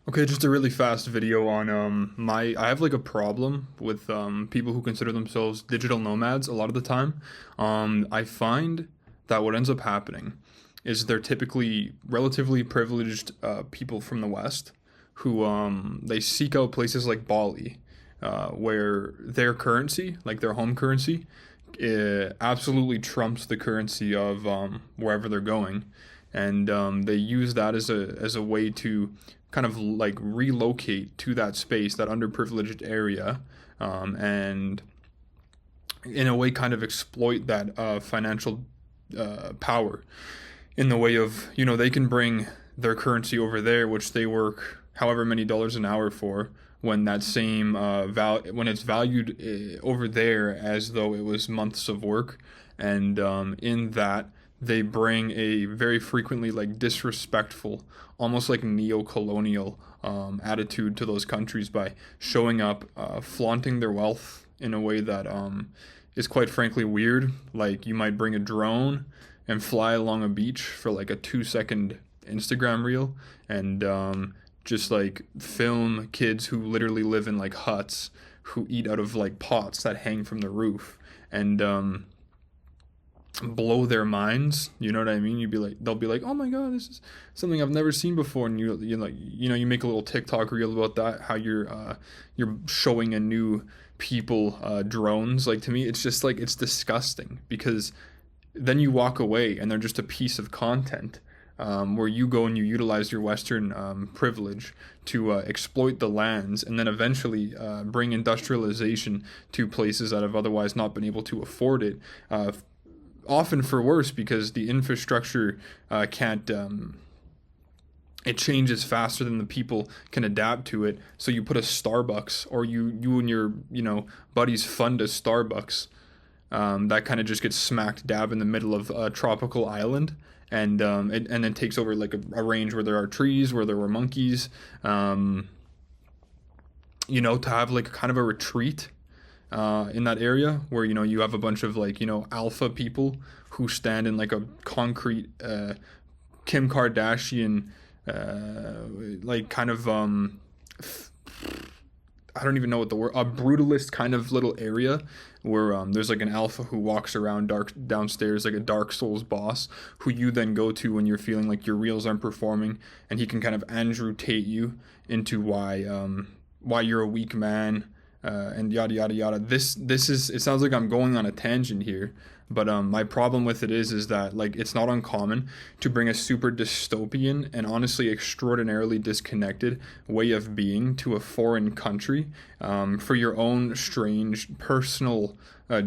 Okay, just a really fast video on I have like a problem with people who consider themselves digital nomads a lot of the time. I find that what ends up happening is they're typically relatively privileged people from the West who they seek out places like Bali, where their currency, like their home currency, absolutely trumps the currency of wherever they're going, and they use that as a way to kind of like relocate to that space, that underprivileged area, and in a way kind of exploit that financial power in the way of, they can bring their currency over there, which they work however many dollars an hour for, when that same when it's valued over there as though it was months of work, and in that they bring a very frequently like disrespectful, almost like neo-colonial attitude to those countries by showing up, flaunting their wealth in a way that is quite frankly weird. Like you might bring a drone and fly along a beach for like a 2 second Instagram reel, and just like film kids who literally live in like huts, who eat out of like pots that hang from the roof, and blow their minds. You know what I mean? They'll be like, oh my god, this is something I've never seen before, and you like, you make a little TikTok reel about that, how you're showing a new people drones. Like, to me, it's just like, it's disgusting, because then you walk away and they're just a piece of content, where you go and you utilize your Western privilege to exploit the lands, and then eventually bring industrialization to places that have otherwise not been able to afford it. Often for worse, because the infrastructure can't. It changes faster than the people can adapt to it. So you put a Starbucks, or you and your buddies fund a Starbucks, that kind of just gets smacked dab in the middle of a tropical island, and and then takes over like a range where there are trees, where there were monkeys, to have like kind of a retreat in that area, where you have a bunch of like alpha people who stand in like a concrete Kim Kardashian like kind of I don't even know what the word, a brutalist kind of little area, where there's like an alpha who walks around dark downstairs, like a Dark Souls boss, who you then go to when you're feeling like your reels aren't performing, and he can kind of Andrew Tate you into why you're a weak man, and yada yada yada. This is, it sounds like I'm going on a tangent here, but my problem with it is that like it's not uncommon to bring a super dystopian and honestly extraordinarily disconnected way of being to a foreign country, for your own strange personal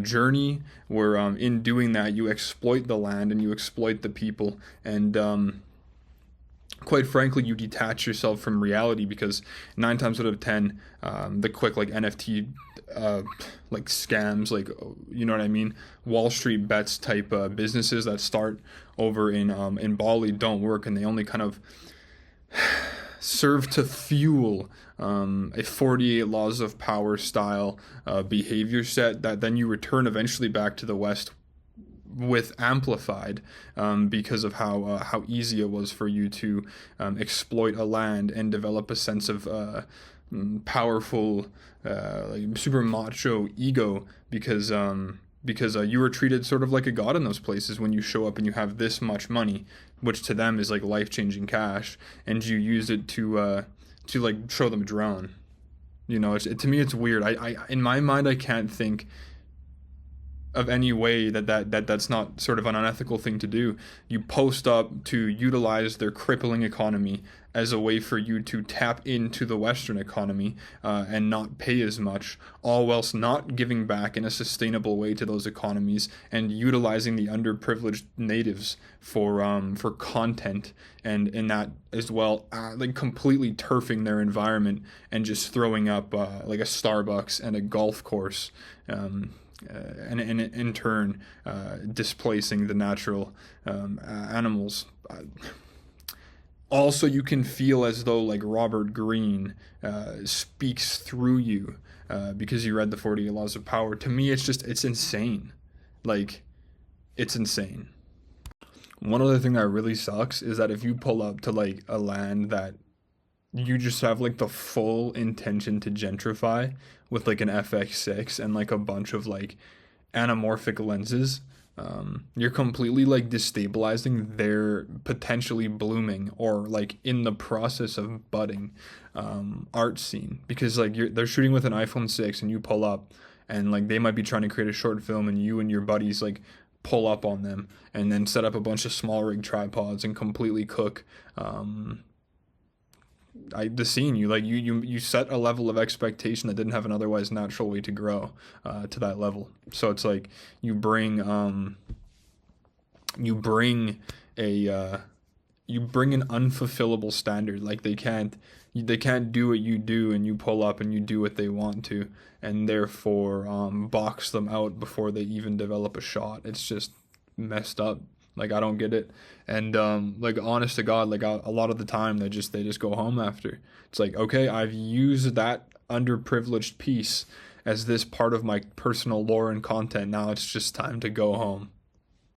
journey, where in doing that you exploit the land and you exploit the people, and quite frankly, you detach yourself from reality, because 9 times out of 10, the quick like NFT like scams, like, you know what I mean, Wall Street bets type businesses that start over in Bali don't work, and they only kind of serve to fuel a 48 laws of power style behavior set that then you return eventually back to the West with amplified, because of how easy it was for you to exploit a land and develop a sense of powerful, like super macho ego, because you were treated sort of like a god in those places when you show up and you have this much money, which to them is like life changing cash, and you use it to like show them a drone. To me it's weird. I in my mind I can't think of any way that's not sort of an unethical thing to do. You post up to utilize their crippling economy as a way for you to tap into the Western economy, and not pay as much, all whilst not giving back in a sustainable way to those economies, and utilizing the underprivileged natives for content, and in that as well, like completely turfing their environment and just throwing up like a Starbucks and a golf course. And in turn displacing the natural animals. Also, you can feel as though like Robert Greene speaks through you, because you read the 48 Laws of Power. To me, it's insane. Like, it's insane. One other thing that really sucks is that if you pull up to like a land that you just have like the full intention to gentrify with like an FX6 and like a bunch of like anamorphic lenses, you're completely like destabilizing their potentially blooming or like in the process of budding art scene, because like they're shooting with an iPhone 6 and you pull up and like they might be trying to create a short film and you and your buddies like pull up on them and then set up a bunch of small rig tripods and completely cook the scene. You set a level of expectation that didn't have an otherwise natural way to grow to that level. So it's like you bring you bring a you bring an unfulfillable standard. Like they can't do what you do, and you pull up and you do what they want to, and therefore box them out before they even develop a shot. It's just messed up. Like I don't get it. And like honest to God, like a lot of the time they just go home after. It's like, okay, I've used that underprivileged piece as this part of my personal lore and content. Now it's just time to go home.